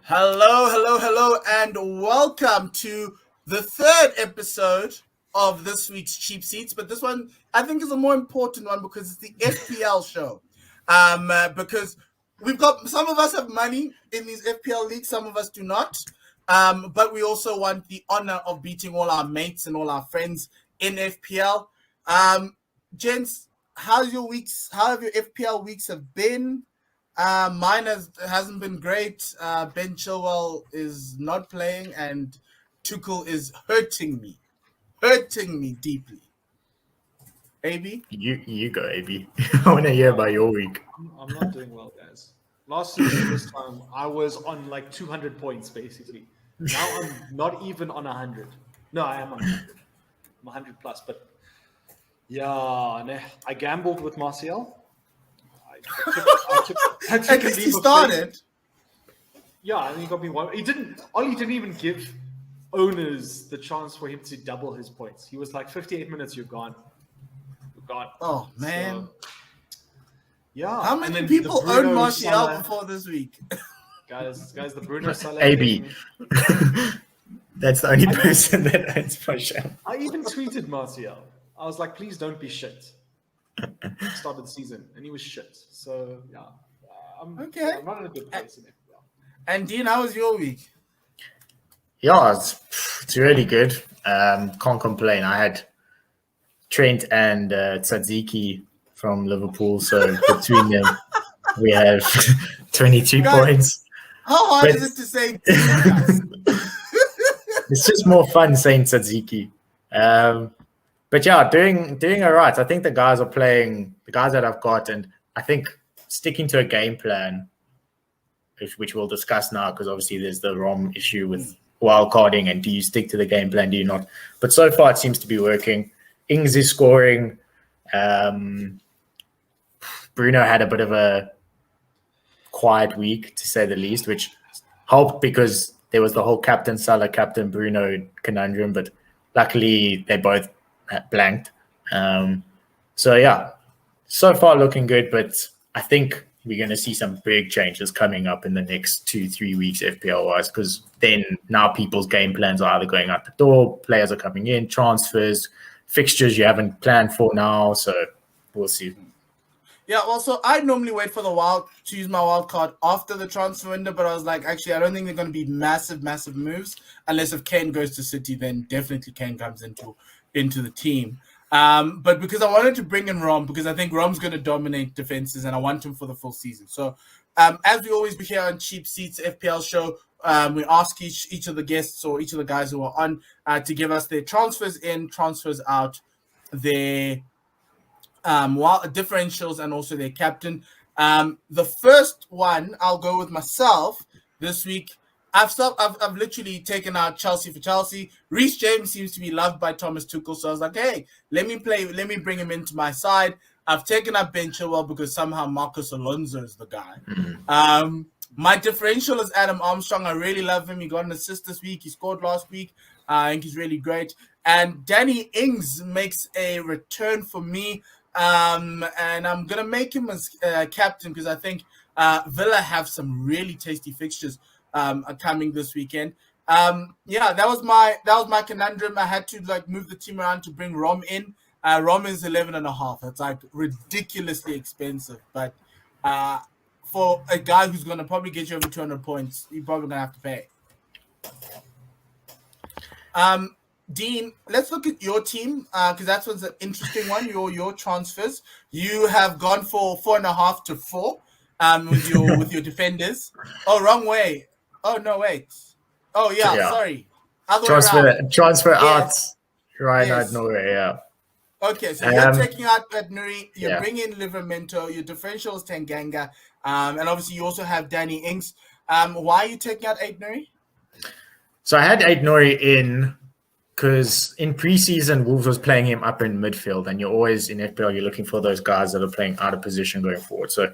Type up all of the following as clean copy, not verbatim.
Hello, and welcome to the third episode of this week's Cheap Seats. But this one, I think, is a more important one because it's the FPL show. Because we've got some of us have money in these FPL leagues, some of us do not. But we also want the honor of beating all our mates and all our friends in FPL. Gents, how have your FPL weeks have been? Mine hasn't been great. Ben Chilwell is not playing, and Tuchel is hurting me deeply. AB? You go, AB. I want to hear about your week. I'm not doing well, guys. Last season, this time, I was on like 200 points, basically. Now I'm not even on 100. No, I am on 100. I'm 100 plus, but yeah, I gambled with Martial. I took At least he started. Yeah, and he got me one. Ollie didn't even give owners the chance for him to double his points. He was like 58 minutes, you're gone. Oh, man. So, yeah. How many people owned Martial before this week? Guys, the Bruno Salah. AB. That's the only person that owns Martial. I even tweeted Martial. I was like, please don't be shit. Started the season, and he was shit. So, yeah. I'm not in a good place in FPL. And Dean, how was your week? Yeah, it's really good. Can't complain. I had Trent and Tzatziki from Liverpool, so between them, we have 22 points. How hard is it to say? It's just more fun saying Tzatziki. But yeah, doing all right. I think the guys that I've got, and I think sticking to a game plan, which we'll discuss now, because obviously there's the ROM issue with wildcarding, and do you stick to the game plan, do you not? But so far it seems to be working. Ings is scoring. Bruno had a bit of a quiet week, to say the least, which helped because there was the whole Captain Salah, Captain Bruno conundrum, but luckily they both blanked. So yeah, so far looking good, but I think we're going to see some big changes coming up in the next 2-3 weeks FPL wise, because then now people's game plans are either going out the door, players are coming in, transfers, fixtures you haven't planned for now, so we'll see. Yeah, well, so I normally wait for to use my wild card after the transfer window, but I was like, actually, I don't think they're going to be massive moves, unless if Kane goes to City, then definitely Kane comes into the team. But because I wanted to bring in Rom, because I think Rom's going to dominate defenses, and I want him for the full season. So, as we always do here on Cheap Seats FPL show, we ask each of the guests or each of the guys who are on to give us their transfers in, transfers out, their differentials, and also their captain. The first one, I'll go with myself this week. I've literally taken out Chelsea for Chelsea. Reece James seems to be loved by Thomas Tuchel, so I was like, hey, let me bring him into my side. I've taken out Ben Chilwell because somehow Marcos Alonso is the guy. Mm-hmm. My differential is Adam Armstrong. I really love him. He got an assist this week. He scored last week. I think he's really great. And Danny Ings makes a return for me. And I'm going to make him as captain because I think Villa have some really tasty fixtures coming this weekend. That was my conundrum. I had to move the team around to bring Rom in. Rom is 11.5. It's like ridiculously expensive, but for a guy who's going to probably get you over 200 points, you're probably going to have to pay. Dean, let's look at your team because that was an interesting one. Your transfers. You have gone for 4.5 to 4 with your defenders. Oh, wrong way. Oh no, wait. Oh yeah. Sorry. Transfer out. Right out nowhere. Yeah. Okay, so you're taking out Pednuri, you're bringing in Livramento, your differential is Tanganga, and obviously you also have Danny Ings. Why are you taking out Aitnuri? So I had Aitnuri in because in preseason, Wolves was playing him up in midfield, and you're always in FPL, you're looking for those guys that are playing out of position going forward. So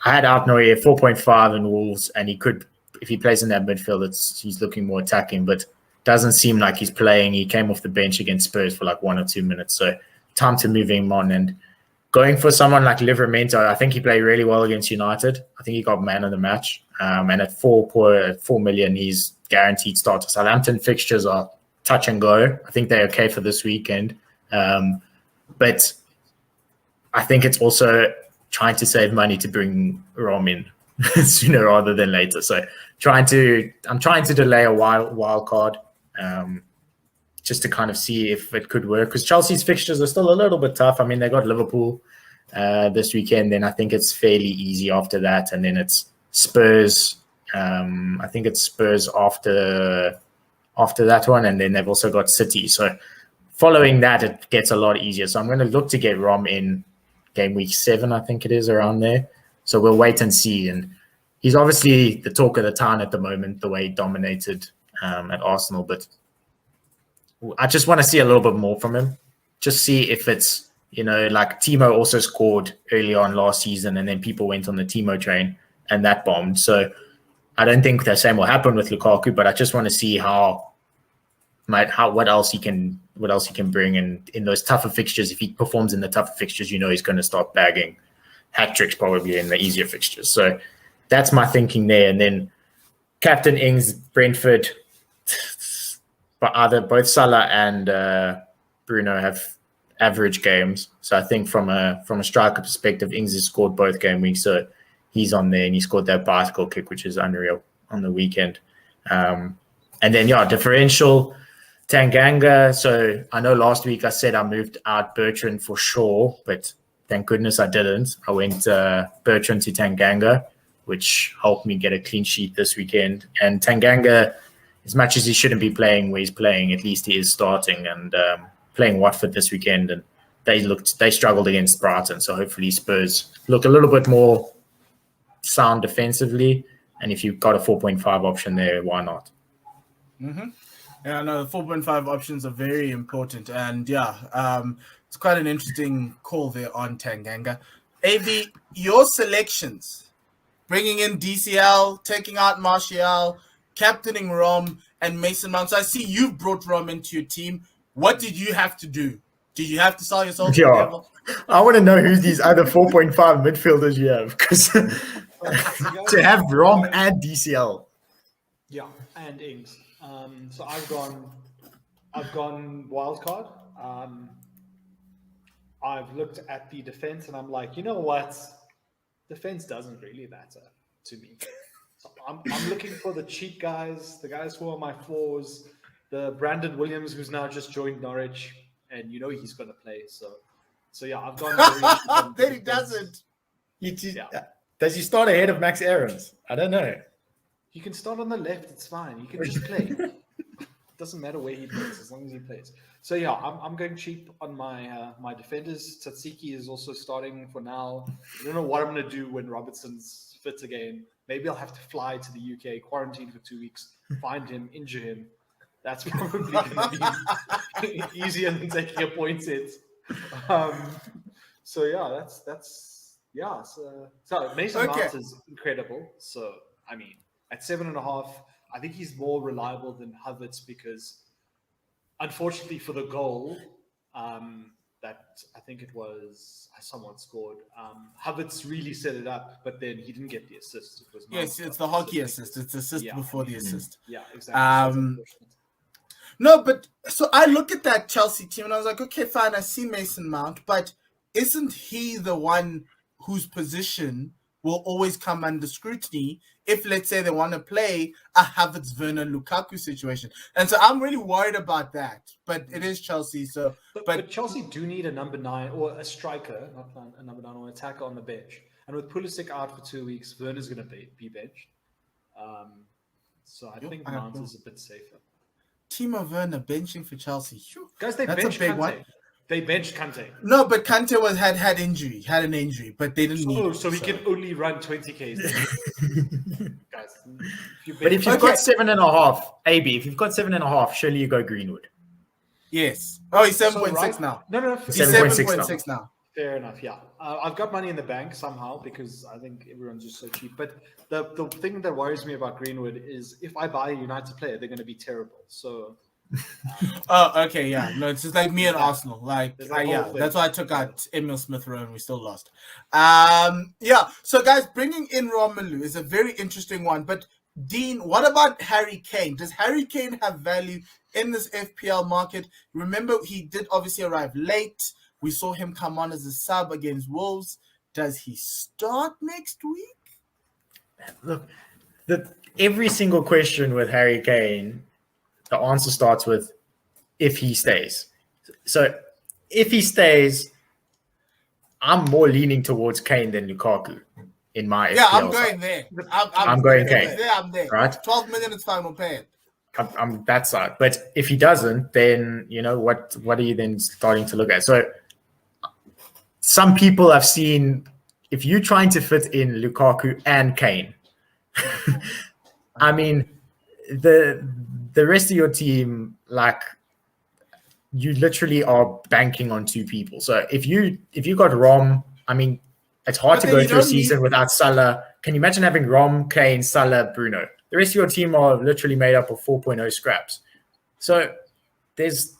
I had Aitnuri at 4.5 in Wolves, and he could, if he plays in that midfield, he's looking more attacking, but doesn't seem like he's playing. He came off the bench against Spurs for like 1 or 2 minutes. So time to move him on. And going for someone like Livramento, I think he played really well against United. I think he got man of the match. And at 4 million, he's guaranteed starter. Southampton fixtures are touch and go. I think they're okay for this weekend. But I think it's also trying to save money to bring Rom in sooner rather than later. So I'm trying to delay a wild card just to kind of see if it could work, because Chelsea's fixtures are still a little bit tough. I mean, they got Liverpool this weekend, then I think it's fairly easy after that, and then it's Spurs. I think it's Spurs after that one, and then they've also got City. So following that, it gets a lot easier. So I'm going to look to get Rom in game week 7, I think it is, around there. So we'll wait and see. And he's obviously the talk of the town at the moment, the way he dominated at Arsenal. But I just want to see a little bit more from him. Just see if it's, like Timo also scored early on last season, and then people went on the Timo train and that bombed. So I don't think the same will happen with Lukaku, but I just want to see what else he can bring in those tougher fixtures. If he performs in the tougher fixtures, he's going to start bagging hat tricks probably in the easier fixtures. So that's my thinking there. And then Captain Ings, Brentford, but both Salah and Bruno have average games. So I think from a striker perspective, Ings has scored both game weeks, so he's on there, and he scored that bicycle kick, which is unreal on the weekend. And then differential Tanganga. So I know last week I said I moved out Bertrand for sure, but thank goodness I didn't. I went Bertrand to Tanganga, which helped me get a clean sheet this weekend. And Tanganga, as much as he shouldn't be playing where he's playing, at least he is starting and playing Watford this weekend. And they struggled against Brighton. So hopefully Spurs look a little bit more sound defensively. And if you've got a 4.5 option there, why not? Mm-hmm. Yeah, no, the 4.5 options are very important. And it's quite an interesting call there on Tanganga. AB, your selections, bringing in DCL, taking out Martial, captaining Rom and Mason Mount. So I see you've brought Rom into your team. What did you have to do? Did you have to sell yourself? Yeah, I want to know who these other 4.5 midfielders you have, because to have Rom and DCL. Yeah, and Ings. So I've gone wildcard. I've looked at the defense and I'm like, you know what? Defense doesn't really matter to me. So I'm looking for the cheap guys, the guys who are my floors, the Brandon Williams, who's now just joined Norwich, and he's going to play. So yeah, I've gone. Then he doesn't. Does he start ahead of Max Aarons? I don't know. He can start on the left. It's fine. He can just play. It doesn't matter where he plays as long as he plays. So yeah, I'm going cheap on my defenders. Tsatsiki is also starting for now. I don't know what I'm going to do when Robertson's fit again. Maybe I'll have to fly to the UK, quarantine for 2 weeks, find him, injure him. That's probably going to be easier than taking a point hit. So yeah, that's yeah. So Mason Mount is incredible. So I mean, at 7.5, I think he's more reliable than Havertz because, unfortunately for the goal, that I think it was someone scored. Havertz really set it up, but then he didn't get the assist. It was it's the hockey assist. It's assist before the assist. Yeah, exactly. No, but so I look at that Chelsea team and I was like, okay, fine, I see Mason Mount, but isn't he the one whose position will always come under scrutiny if, let's say, they want to play a Havertz, Werner, Lukaku situation? And so I'm really worried about that. But it is Chelsea, so but Chelsea do need a number 9 or a striker, not a number 9 or an attacker on the bench. And with Pulisic out for 2 weeks, Werner's going to be benched. So I think Mount is a bit safer. Timo Werner benching for Chelsea. Guys, that's a big one. They benched Kante. No, but Kante had an injury, but they didn't need. So he can only run 20Ks. Guys, but if you've got 7.5, AB, if you've got 7.5, surely you go Greenwood. Yes. Oh, he's 7.6 now. No. He's 7.6 now. Fair enough. Yeah, I've got money in the bank somehow because I think everyone's just so cheap. But the thing that worries me about Greenwood is if I buy a United player, they're going to be terrible. So Oh, okay, yeah. No, it's just like me and Yeah. Arsenal. Like, There's that yeah, whole thing. that's why I took out Emil Smith Rowe and we still lost. Yeah. So, guys, bringing in Romelu is a very interesting one. But Dean, what about Harry Kane? Does Harry Kane have value in this FPL market? Remember, he did obviously arrive late. We saw him come on as a sub against Wolves. Does he start next week? Look, every single question with Harry Kane, the answer starts with if he stays. So if he stays, I'm more leaning towards Kane than Lukaku in my FPL I'm going side. there. I'm going Kane. There, I'm there. Right? 12 million is fine, we'll pay it. I'm that side. But if he doesn't, then what are you then starting to look at? So some people have seen if you're trying to fit in Lukaku and Kane, I mean the rest of your team, like, you literally are banking on two people. So if you got Rom, I mean, it's hard to go through a season without Salah. Can you imagine having Rom, Kane, Salah, Bruno? The rest of your team are literally made up of 4.0 scraps. So there's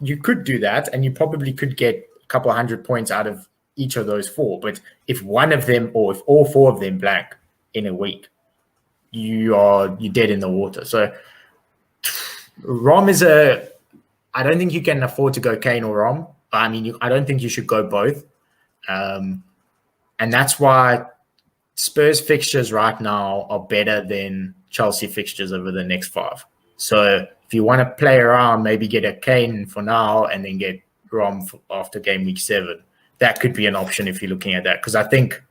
you could do that, and you probably could get a couple of 100 points out of each of those four. But if one of them, or if all four of them blank in a week, you're dead in the water. So Rom is I don't think you can afford to go Kane or Rom. I mean, I don't think you should go both. And that's why Spurs fixtures right now are better than Chelsea fixtures over the next 5. So if you want to play around, maybe get a Kane for now and then get Rom after game week 7. That could be an option if you're looking at that, because I think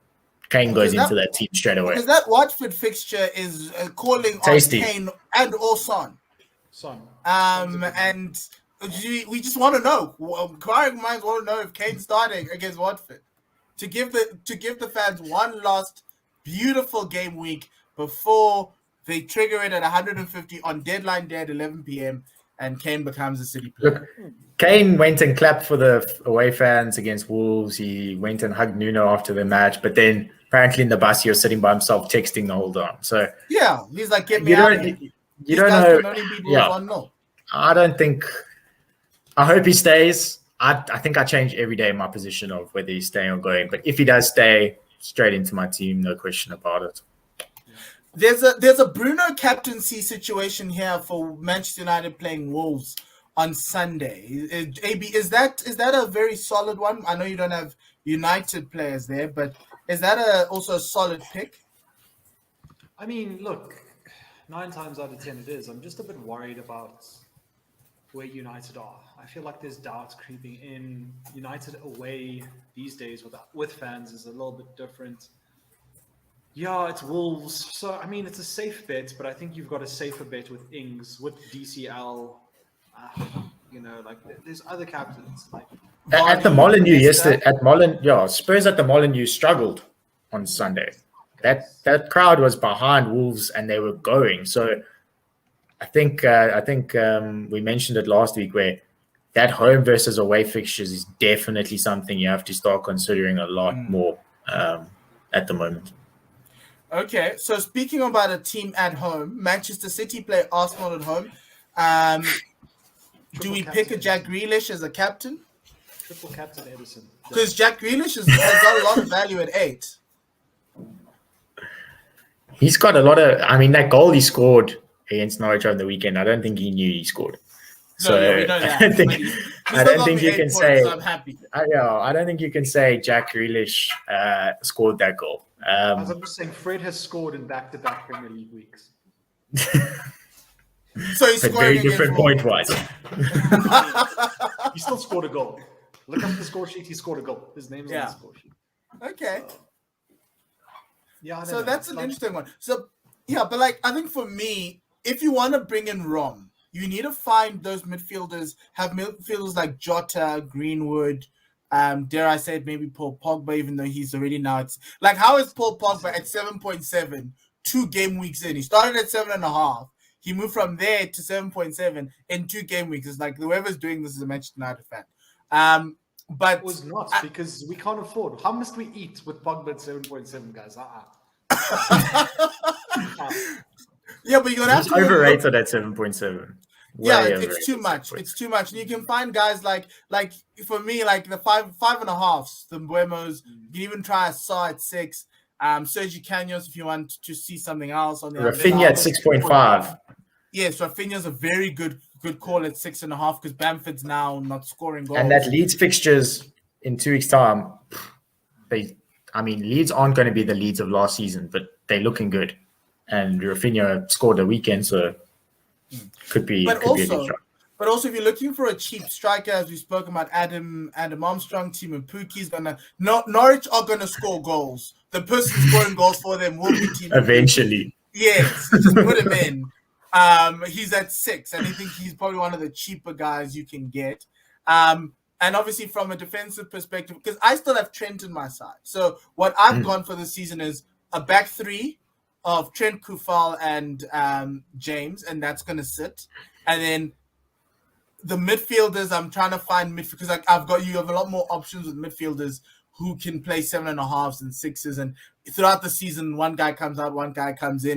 Kane goes into that team straight away. Because that Watford fixture is calling Tasty. on Kane and or Son. And we just want to know. Inquiring minds want to know if Kane's starting against Watford to give the fans one last beautiful game week before they trigger it at 150 on deadline day at 11 p.m. and Kane becomes a City player. Look, Kane went and clapped for the away fans against Wolves. He went and hugged Nuno after the match, but then apparently in the bus he was sitting by himself texting the whole time. So yeah, he's like, get me out of here. You don't know. Yeah. I don't think. I hope he stays. I think I change every day my position of whether he's staying or going. But if he does stay, straight into my team, no question about it. There's a Bruno captaincy situation here for Manchester United playing Wolves on Sunday. AB, is that a very solid one? I know you don't have United players there, but is that also a solid pick? I mean, look, 9 times out of 10 it is. I'm just a bit worried about where United are. I feel like there's doubts creeping in. United away these days with fans is a little bit different. Yeah, it's Wolves. So, I mean, it's a safe bet, but I think you've got a safer bet with Ings, with DCL. There's other captains. At the Molineux yesterday, Spurs at the Molineux struggled on Sunday. That crowd was behind Wolves and they were going. So I think we mentioned it last week where that home versus away fixtures is definitely something you have to start considering a lot more at the moment. Okay, so speaking about a team at home, Manchester City play Arsenal at home. Do we pick a Jack Grealish as a captain? Triple captain Edison. Because Jack Grealish has got a lot of value at 8. He's got a lot of. I mean, that goal he scored against Norwich on the weekend, I don't think he knew he scored. So we know that. I don't think you can say. So I'm happy. I don't think you can say Jack Grealish scored that goal. As I'm just saying, Fred has scored in back-to-back Premier League weeks. So he's scoring very different point-wise. He still scored a goal. Look up the score sheet. He scored a goal. His name's on the score sheet. Okay. So know. That's an interesting one. So but I think for me, if you want to bring in Rom, you need to find those midfielders. Have midfielders like Jota, Greenwood. Dare I say it, maybe Paul Pogba, even though he's already now. It's like, how is Paul Pogba at 7.7 2 game weeks in? He started at 7.5. He moved from there to 7.7 in 2 game weeks. It's like whoever's doing this is a Manchester United fan. But it was not because we can't afford. How must we eat with Pogba at 7.7, guys? Yeah, but you're gonna have to overrated at 7.7. Yeah, Way it's overrated, too much. 7.5. It's too much. And you can find guys like for me, like the five and a halves, the Buemos. You can even try a Saw at 6. Sergi Canos if you want to see something else on the Rafinha at 6.5. Yes, Rafinha's a very good call at 6.5 because Bamford's now not scoring goals. And that Leeds fixtures in 2 weeks' time, Leeds aren't going to be the Leeds of last season, but they're looking good. And Rafinha scored a weekend, so could be a good shot. But also, if you're looking for a cheap striker, as we spoke about, Adam Armstrong, Timo Pukki's Norwich are gonna score goals. The person scoring goals for them will be Timo Eventually. Pukki. Yes, just put him in. He's at 6, and I think he's probably one of the cheaper guys you can get. And obviously, from a defensive perspective, because I still have Trent in my side. So what I've gone for this season is a back 3 of Trent, Kufal, and James, and that's gonna sit. And then the midfielders, I'm trying to find midfield because you have a lot more options with midfielders who can play 7.5s and 6s, and throughout the season, one guy comes out, one guy comes in.